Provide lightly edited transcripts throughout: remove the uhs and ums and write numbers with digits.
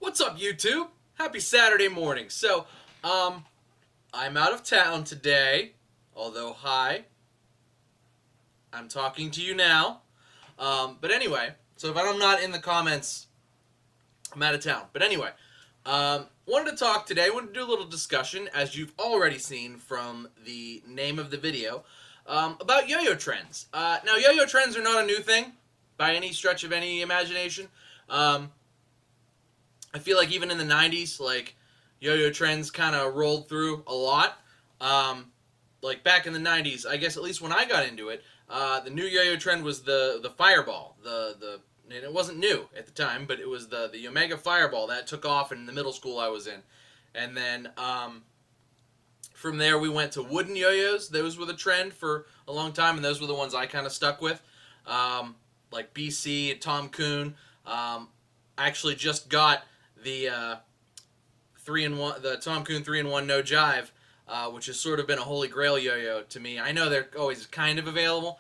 What's up, YouTube? Happy Saturday morning. I'm out of town today, although, hi, I'm talking to you now. But anyway, so if I'm not in the comments, I'm out of town. But anyway, wanted to talk today, wanted to do a little discussion, as you've already seen from the name of the video, about yo-yo trends. Now, yo-yo trends are not a new thing, by any stretch of any imagination. I feel like even in the 90s, yo-yo trends kind of rolled through a lot. Like back in the 90s, I guess at least when I got into it, the new yo-yo trend was the Fireball. And it wasn't new at the time, but it was the Omega Fireball that took off in the middle school I was in. And then from there we went to wooden yo-yos. Those were the trend for a long time, and those were the ones I kind of stuck with. Like BC and Tom Kuhn. I actually just got the 3-in-1, the Tom Kuhn 3-in-1 No Jive, which has sort of been a holy grail yo-yo to me. I know they're always kind of available.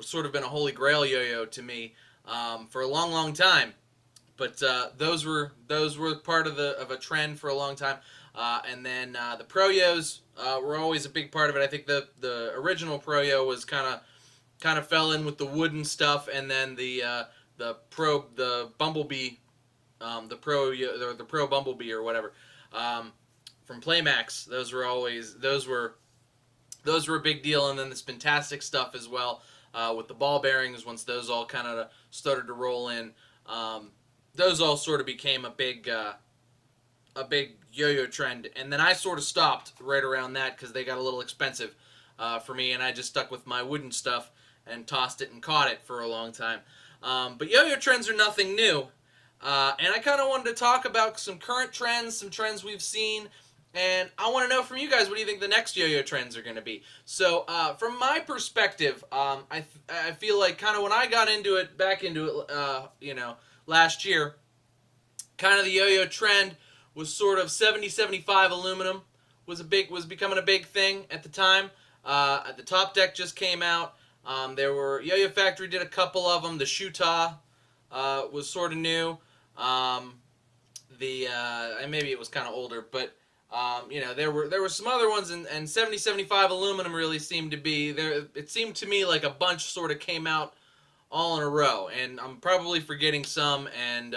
Sort of been a holy grail yo-yo to me for a long, long time. But those were part of a trend for a long time. And then the Pro-Yos were always a big part of it. I think the original Pro-Yo was kind of fell in with the wooden stuff, and then the Bumblebee, the Pro Bumblebee or whatever, from Playmax. Those were a big deal, and then the Spintastic stuff as well, with the ball bearings. Once those all kind of started to roll in, those all sort of became a big yo-yo trend, and then I sort of stopped right around that because they got a little expensive for me, and I just stuck with my wooden stuff and tossed it and caught it for a long time. But yo-yo trends are nothing new, and I kind of wanted to talk about some current trends, some trends we've seen, and I want to know from you guys, what do you think the next yo-yo trends are going to be? So from my perspective, I feel like kind of when I got back into it, last year, kind of the yo-yo trend was sort of 70-75 aluminum was becoming a big thing at the time. The Top Deck just came out. There were Yo-Yo Factory did a couple of them. The Shuta was sort of new. And maybe it was kind of older, but there were some other ones, and 70-75 aluminum really seemed to be there. It seemed to me like a bunch sort of came out all in a row, and I'm probably forgetting some, and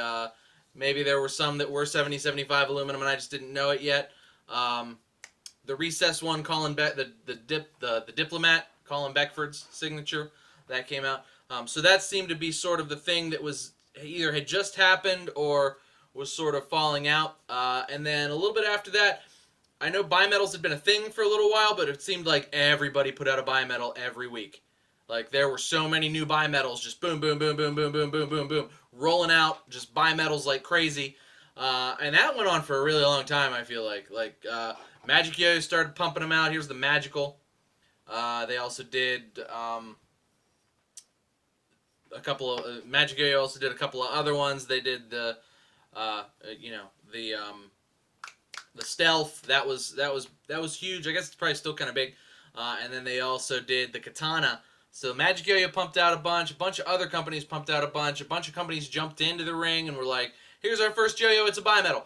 maybe there were some that were 70-75 aluminum, and I just didn't know it yet. The Recess one, the Diplomat, Colin Beckford's signature, that came out. So that seemed to be sort of the thing that was either had just happened or was sort of falling out. And then a little bit after that, I know bimetals had been a thing for a little while, but it seemed like everybody put out a bimetal every week. Like there were so many new bimetals, just boom, boom, boom, boom, boom, boom, boom, boom, boom, rolling out, just bimetals like crazy. And that went on for a really long time, I feel like. Magic Yo started pumping them out. Here's the Magical. They also did a couple of Magic Yo also did a couple of other ones. They did the Stealth. That was huge. I guess it's probably still kind of big. And then they also did the Katana. So Magic Yo pumped out a bunch of other companies pumped out a bunch of companies jumped into the ring and were like, here's our first yo-yo, it's a bimetal.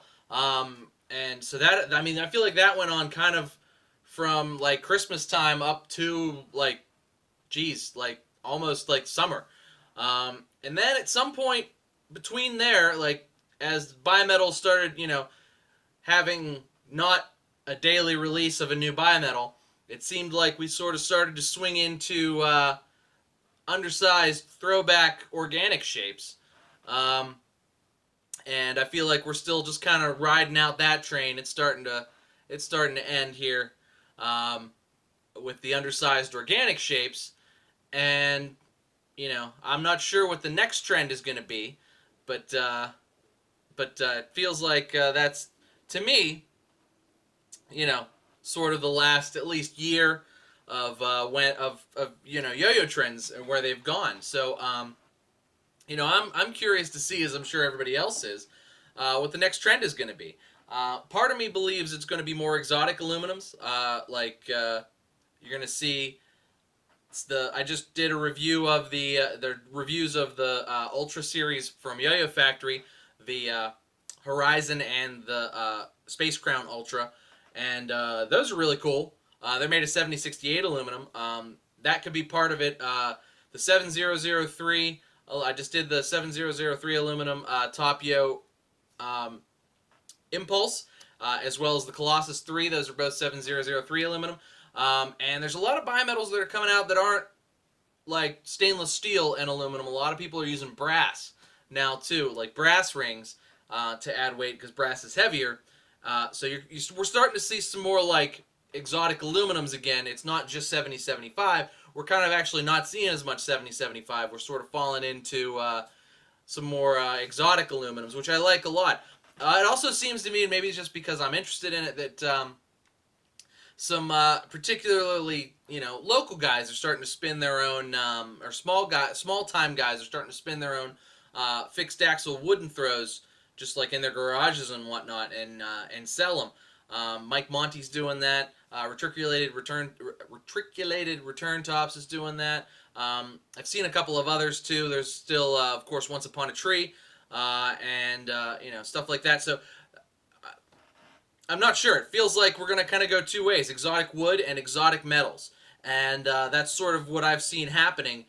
And so that, I mean, I feel like that went on kind of from like Christmas time up to almost like summer. And then at some point between there, like as bimetals started, having not a daily release of a new bimetal, it seemed like we sort of started to swing into undersized throwback organic shapes. And I feel like we're still just kind of riding out that train. It's starting to end here with the undersized organic shapes. And, I'm not sure what the next trend is going to be, but it feels like that's, to me, sort of the last at least year of yo-yo trends and where they've gone. So I'm curious to see, as I'm sure everybody else is, what the next trend is going to be. Part of me believes it's going to be more exotic aluminums. You're going to see I just did a review of the reviews of the Ultra series from Yo-Yo Factory, the Horizon and the Space Crown Ultra, and those are really cool. They're made of 7068 aluminum. That could be part of it. The 7003, I just did the 7003 aluminum Top Yo Impulse, as well as the Colossus 3. Those are both 7003 aluminum. And there's a lot of bimetals that are coming out that aren't like stainless steel and aluminum. A lot of people are using brass now too, like brass rings to add weight because brass is heavier. So we're starting to see some more like exotic aluminums again. It's not just 7075. We're kind of actually not seeing as much 7075. We're sort of falling into some more exotic aluminums, which I like a lot. It also seems to me, and maybe it's just because I'm interested in it, that some particularly local guys are starting to spin their own, or small time guys are starting to spin their own fixed axle wooden throws, just like in their garages and whatnot, and sell them. Mike Monty's doing that. Retriculated return tops is doing that. I've seen a couple of others too. There's still, of course, Once Upon a Tree, and stuff like that. So I'm not sure. It feels like we're going to kind of go two ways: exotic wood and exotic metals, and that's sort of what I've seen happening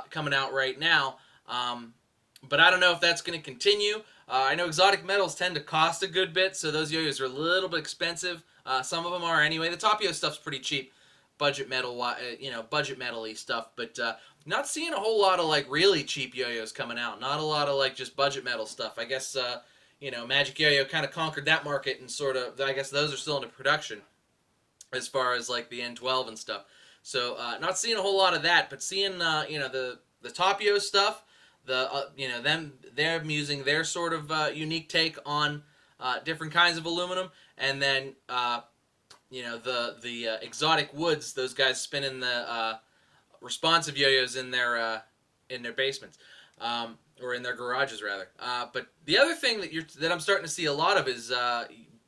coming out right now. But I don't know if that's going to continue. I know exotic metals tend to cost a good bit, so those yo-yos are a little bit expensive. Some of them are anyway. The Top Yo stuff's pretty cheap, budget metal, budget metal-y stuff. But not seeing a whole lot of like really cheap yo-yos coming out. Not a lot of like just budget metal stuff. I guess Magic Yo-Yo kind of conquered that market, and sort of I guess those are still into production as far as like the N12 and stuff. So not seeing a whole lot of that, but seeing the Top Yo stuff. They're using their sort of unique take on different kinds of aluminum, and then the exotic woods. Those guys spinning the responsive yo-yos in their basements, or in their garages rather. But the other thing that I'm starting to see a lot of is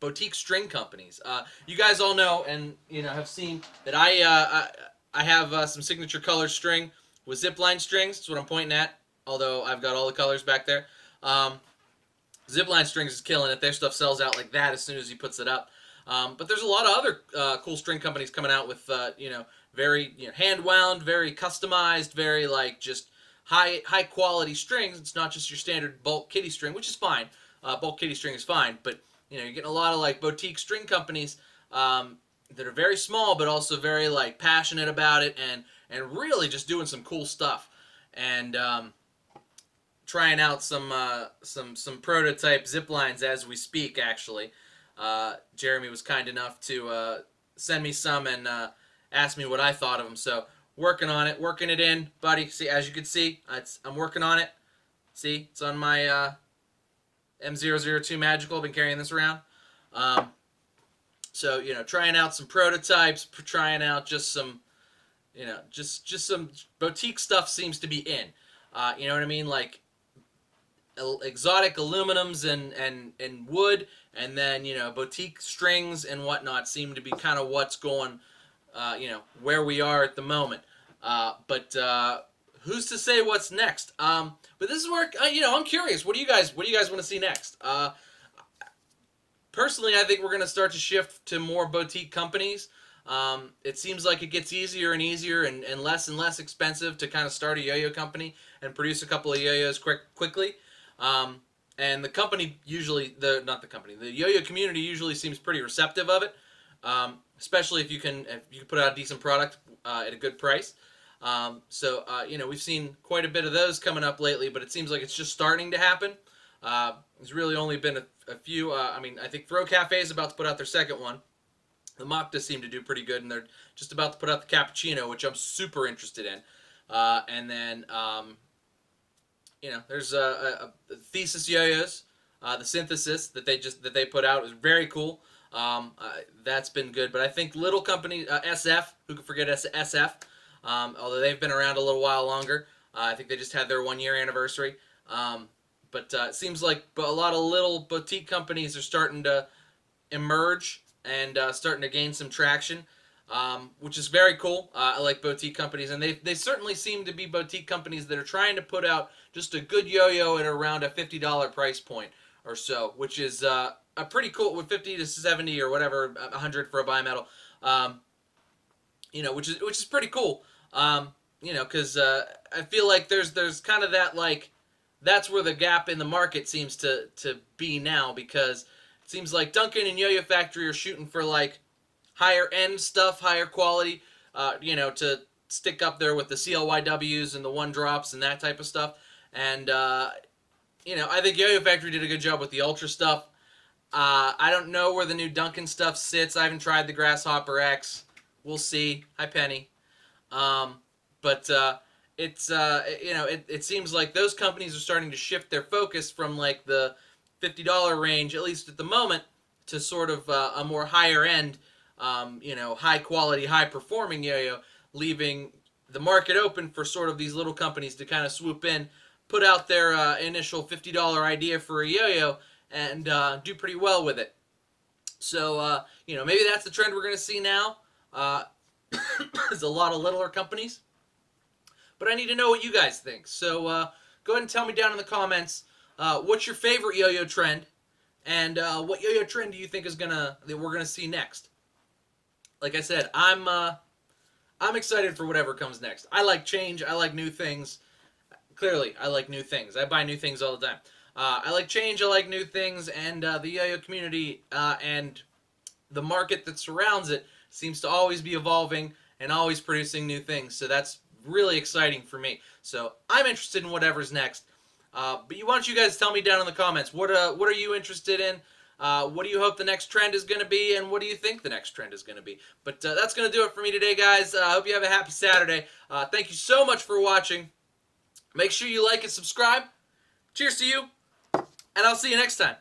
boutique string companies. You guys all know and have seen that I have some signature color string with zipline strings. That's what I'm pointing at. Although I've got all the colors back there. Zipline Strings is killing it. Their stuff sells out like that as soon as he puts it up. But there's a lot of other cool string companies coming out with, very hand-wound, very customized, very like just high quality strings. It's not just your standard bulk kitty string, which is fine. Bulk kitty string is fine, but you're getting a lot of like boutique string companies that are very small, but also very like passionate about it, and really just doing some cool stuff. And trying out some prototype zip lines as we speak. Actually, Jeremy was kind enough to send me some and ask me what I thought of them. So working on it, working it in, buddy. See, as you can see, I'm working on it. See, it's on my M002 Magical. I've been carrying this around. So trying out some prototypes, trying out just some, just some boutique stuff seems to be in. You know what I mean? Like exotic aluminums and wood, and then boutique strings and whatnot seem to be kind of what's going, where we are at the moment. But who's to say what's next? But this is where I'm curious. What do you guys want to see next? Personally, I think we're going to start to shift to more boutique companies. It seems like it gets easier and easier and less expensive to kind of start a yo-yo company and produce a couple of yo-yos quickly. And the company usually, the yo-yo community usually seems pretty receptive of it, especially if you can put out a decent product at a good price. So we've seen quite a bit of those coming up lately, but it seems like it's just starting to happen. There's really only been a few. I think Throw Cafe is about to put out their second one. The Mokta seem to do pretty good, and they're just about to put out the Cappuccino, which I'm super interested in. And then, there's a Thesis Yo-Yos, the Synthesis that they put out is very cool. That's been good, but I think little company SF, who could forget SF, although they've been around a little while longer. I think they just had their 1-year anniversary. But it seems like a lot of little boutique companies are starting to emerge and starting to gain some traction, which is very cool. I like boutique companies, and they certainly seem to be boutique companies that are trying to put out just a good yo-yo at around a $50 price point, or so, which is a pretty cool, with 50 to 70 or whatever, 100 for a bimetal. Which is pretty cool. Because I feel like there's kind of that, like, that's where the gap in the market seems to be now, because it seems like Duncan and Yo-Yo Factory are shooting for like higher end stuff, higher quality, to stick up there with the CLYWs and the one drops and that type of stuff. And I think Yo-Yo Factory did a good job with the Ultra stuff. I don't know where the new Duncan stuff sits. I haven't tried the Grasshopper X. We'll see. Hi, Penny. But it seems like those companies are starting to shift their focus from like the $50 range, at least at the moment, to sort of a more higher end, high quality, high performing yo-yo, leaving the market open for sort of these little companies to kind of swoop in, put out their initial $50 idea for a yo-yo, and do pretty well with it. So, maybe that's the trend we're going to see now. There's a lot of littler companies. But I need to know what you guys think. So go ahead and tell me down in the comments what's your favorite yo-yo trend, and what yo-yo trend do you think that we're gonna see next. Like I said, I'm excited for whatever comes next. I like change. I like new things. Clearly, I like new things. I buy new things all the time. I like change. I like new things, and the yo-yo community and the market that surrounds it seems to always be evolving and always producing new things. So that's really exciting for me. So I'm interested in whatever's next. But why don't you guys tell me down in the comments, what are you interested in? What do you hope the next trend is going to be, and what do you think the next trend is going to be? But that's going to do it for me today, guys. I hope you have a happy Saturday. Thank you so much for watching. Make sure you like and subscribe. Cheers to you, and I'll see you next time.